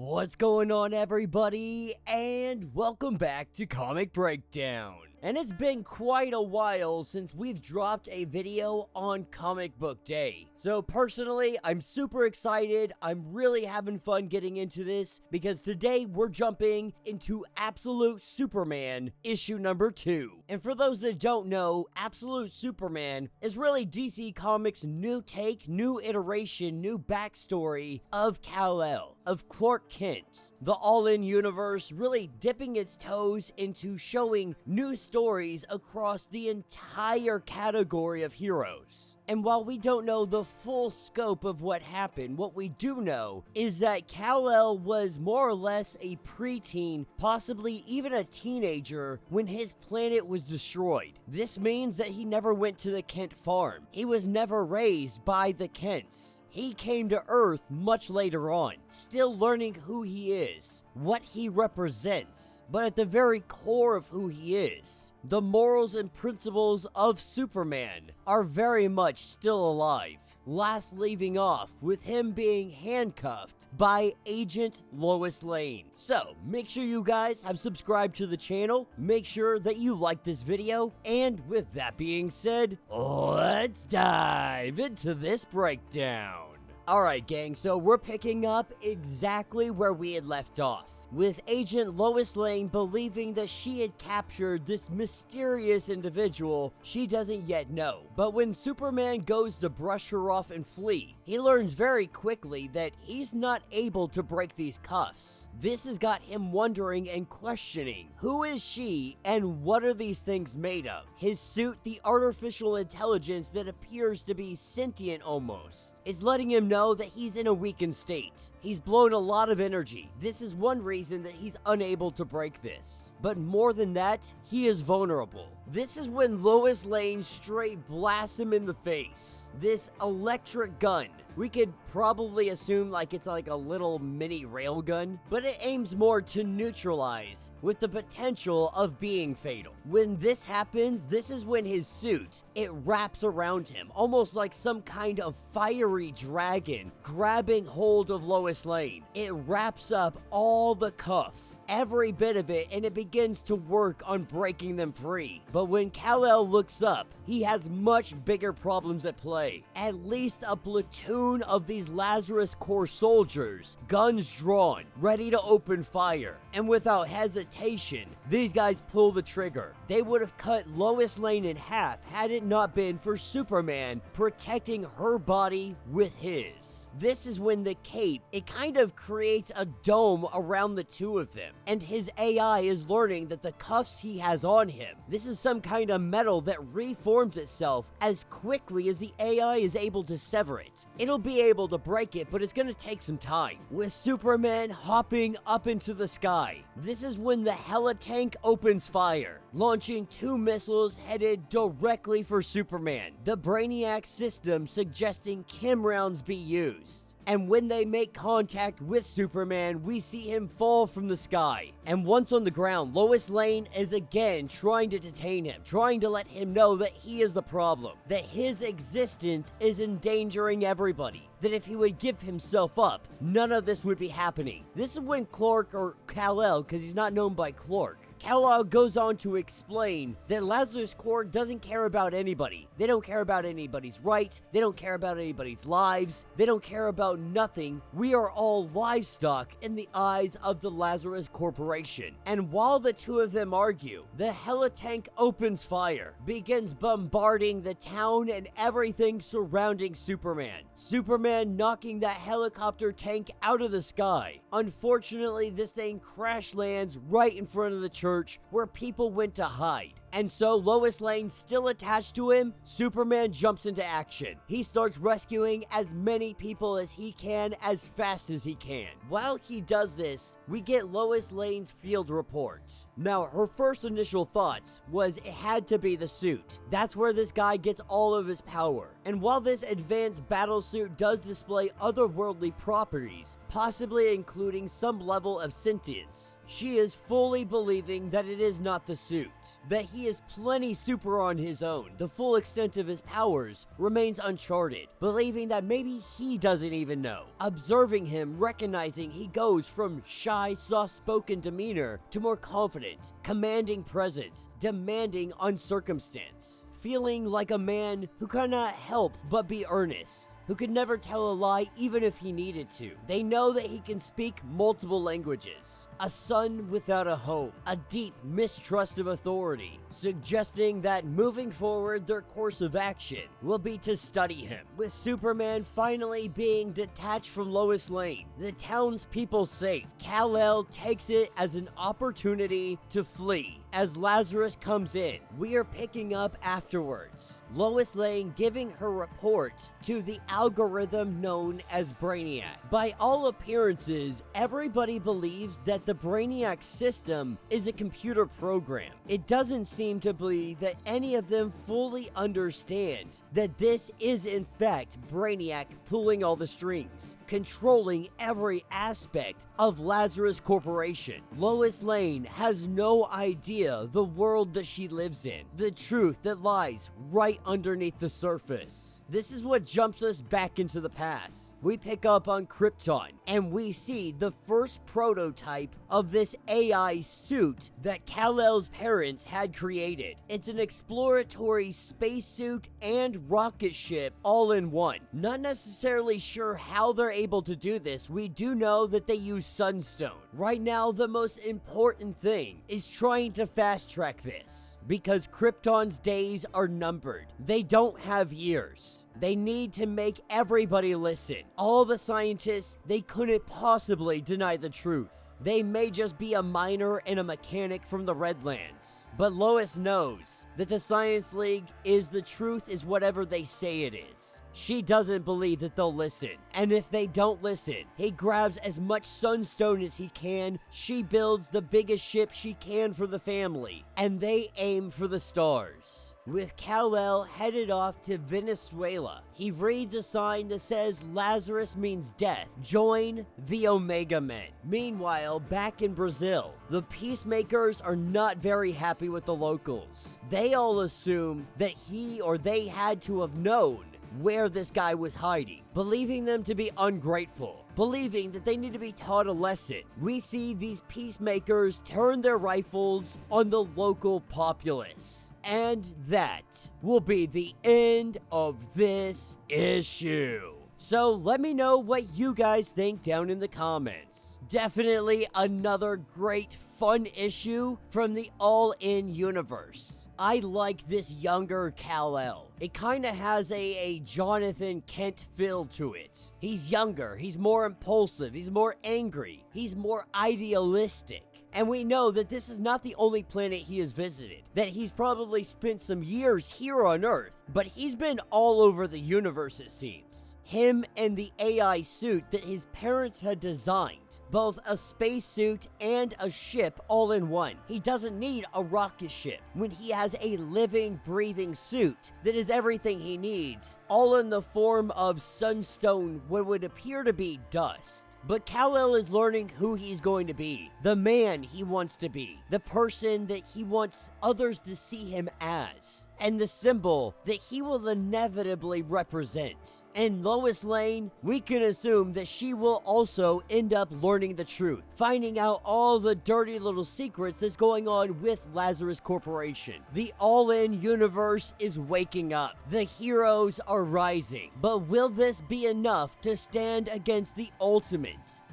What's going on, everybody, and welcome back to Comic Breakdown. And it's been quite a while since we've dropped a video on Comic Book Day. So personally, I'm super excited. I'm really having fun getting into this because today we're jumping into Absolute Superman issue number 2. And for those that don't know, Absolute Superman is really DC Comics' new take, new iteration, new backstory of Kal-El, of Clark Kent. The All-In universe really dipping its toes into showing new stories across the entire category of heroes. And while we don't know the full scope of what happened, what we do know is that Kal-El was more or less a preteen, possibly even a teenager, when his planet was destroyed. This means that he never went to the Kent farm. He was never raised by the Kents. He came to Earth much later on, still learning who he is, what he represents, but at the very core of who he is, the morals and principles of Superman are very much still alive. Last leaving off with him being handcuffed by Agent Lois Lane. So, make sure you guys have subscribed to the channel, make sure that you like this video, and with that being said, let's dive into this breakdown. Alright gang, so we're picking up exactly where we had left off, with Agent Lois Lane believing that she had captured this mysterious individual she doesn't yet know. But when Superman goes to brush her off and flee, he learns very quickly that he's not able to break these cuffs. This has got him wondering and questioning, who is she and what are these things made of? His suit, the artificial intelligence that appears to be sentient almost, is letting him know that he's in a weakened state. He's blown a lot of energy. This is one reason that he's unable to break this. But more than that, he is vulnerable. This is when Lois Lane straight blasts him in the face. This electric gun. We could probably assume like it's like a little mini railgun, but it aims more to neutralize, with the potential of being fatal. When this happens, this is when his suit, it wraps around him, almost like some kind of fiery dragon grabbing hold of Lois Lane. It wraps up all the cuff, every bit of it, and it begins to work on breaking them free. But when Kal-El looks up, he has much bigger problems at play. At least a platoon of these Lazarus Corps soldiers, guns drawn, ready to open fire. And without hesitation, these guys pull the trigger. They would have cut Lois Lane in half had it not been for Superman protecting her body with his. This is when the cape, it kind of creates a dome around the two of them. And his AI is learning that the cuffs he has on him, this is some kind of metal that reforms itself as quickly as the AI is able to sever it. It'll be able to break it, but it's gonna take some time. With Superman hopping up into the sky, this is when the heli-tank opens fire, launching 2 missiles headed directly for Superman. The Brainiac system suggesting chem rounds be used. And when they make contact with Superman, we see him fall from the sky. And once on the ground, Lois Lane is again trying to detain him, trying to let him know that he is the problem, that his existence is endangering everybody, that if he would give himself up, none of this would be happening. This is when Clark, or Kal-El, because he's not known by Clark, Kal-El goes on to explain that Lazarus Corps doesn't care about anybody. They don't care about anybody's right. They don't care about anybody's lives. They don't care about nothing. We are all livestock in the eyes of the Lazarus Corporation. And while the two of them argue, the heli-tank opens fire, begins bombarding the town and everything surrounding Superman. Superman knocking that helicopter tank out of the sky. Unfortunately, this thing crash lands right in front of the church where people went to hide. And so Lois Lane still attached to him, Superman jumps into action. He starts rescuing as many people as he can as fast as he can. While he does this, we get Lois Lane's field reports. Now, her first initial thoughts was it had to be the suit. That's where this guy gets all of his power. And while this advanced battlesuit does display otherworldly properties, possibly including some level of sentience, she is fully believing that it is not the suit, that he is plenty super on his own. The full extent of his powers remains uncharted, believing that maybe he doesn't even know. Observing him, recognizing he goes from shy, soft-spoken demeanor to more confident, commanding presence, demanding uncircumstance. Feeling like a man who cannot help but be earnest, who could never tell a lie even if he needed to. They know that he can speak multiple languages, a son without a home, a deep mistrust of authority, suggesting that moving forward their course of action will be to study him. With Superman finally being detached from Lois Lane, the townspeople safe, Kal-El takes it as an opportunity to flee. As Lazarus comes in, we are picking up afterwards, Lois Lane giving her report to the algorithm known as Brainiac. By all appearances, everybody believes that the Brainiac system is a computer program. It doesn't seem to be that any of them fully understand that this is in fact Brainiac pulling all the strings, controlling every aspect of Lazarus Corporation. Lois Lane has no idea the world that she lives in, the truth that lies right underneath the surface. This is what jumps us back into the past. We pick up on Krypton, and we see the first prototype of this AI suit that Kal-El's parents had created. It's an exploratory spacesuit and rocket ship all in one. Not necessarily sure how they're able to do this. We do know that they use sunstone. Right now, the most important thing is trying to fast track this, because Krypton's days are numbered. They don't have years. They need to make everybody listen. All the scientists, they couldn't possibly deny the truth. They may just be a miner and a mechanic from the Redlands. But Lois knows that the Science League is the truth is whatever they say it is. She doesn't believe that they'll listen. And if they don't listen, he grabs as much sunstone as he can. She builds the biggest ship she can for the family. And they aim for the stars. With Kal-El headed off to Venezuela, he reads a sign that says Lazarus means death. Join the Omega Men. Meanwhile, back in Brazil, the peacemakers are not very happy with the locals. They all assume that he or they had to have known where this guy was hiding, believing them to be ungrateful, believing that they need to be taught a lesson. We see these peacemakers turn their rifles on the local populace. And that will be the end of this issue. So let me know what you guys think down in the comments. Definitely another great fun issue from the All-In universe. I like this younger Kal-El. It kind of has a Jonathan Kent feel to it. He's younger, he's more impulsive, he's more angry, he's more idealistic. And we know that this is not the only planet he has visited, that he's probably spent some years here on Earth, but he's been all over the universe, it seems. Him and the AI suit that his parents had designed, both a spacesuit and a ship all in one. He doesn't need a rocket ship when he has a living, breathing suit that is everything he needs, all in the form of sunstone, what would appear to be dust. But Kal-El is learning who he's going to be, the man he wants to be, the person that he wants others to see him as, and the symbol that he will inevitably represent. And Lois Lane, we can assume that she will also end up learning the truth, finding out all the dirty little secrets that's going on with Lazarus Corporation. The All-In universe is waking up. The heroes are rising. But will this be enough to stand against the ultimate?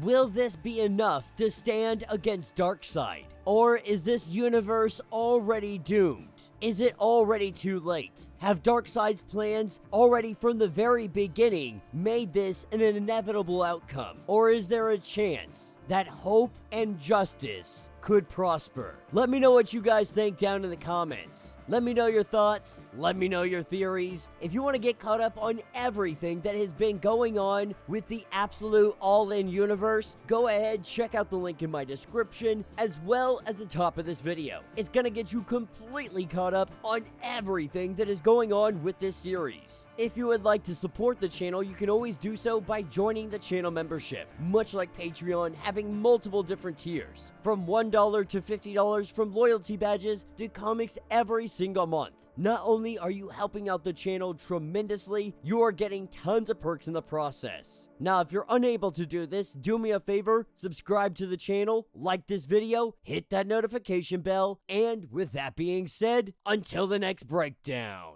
Will this be enough to stand against Darkseid? Or is this universe already doomed? Is it already too late? Have Darkseid's plans already from the very beginning made this an inevitable outcome? Or is there a chance that hope and justice could prosper? Let me know what you guys think down in the comments. Let me know your thoughts. Let me know your theories. If you want to get caught up on everything that has been going on with the absolute All-In universe, go ahead, check out the link in my description, as well as the top of this video. It's gonna get you completely caught up on everything that is going going on with this series. If you would like to support the channel, you can always do so by joining the channel membership, much like Patreon, having multiple different tiers, from $1 to $50, from loyalty badges to comics every single month. Not only are you helping out the channel tremendously, you are getting tons of perks in the process. Now, if you're unable to do this, do me a favor, subscribe to the channel, like this video, hit that notification bell, and with that being said, until the next breakdown.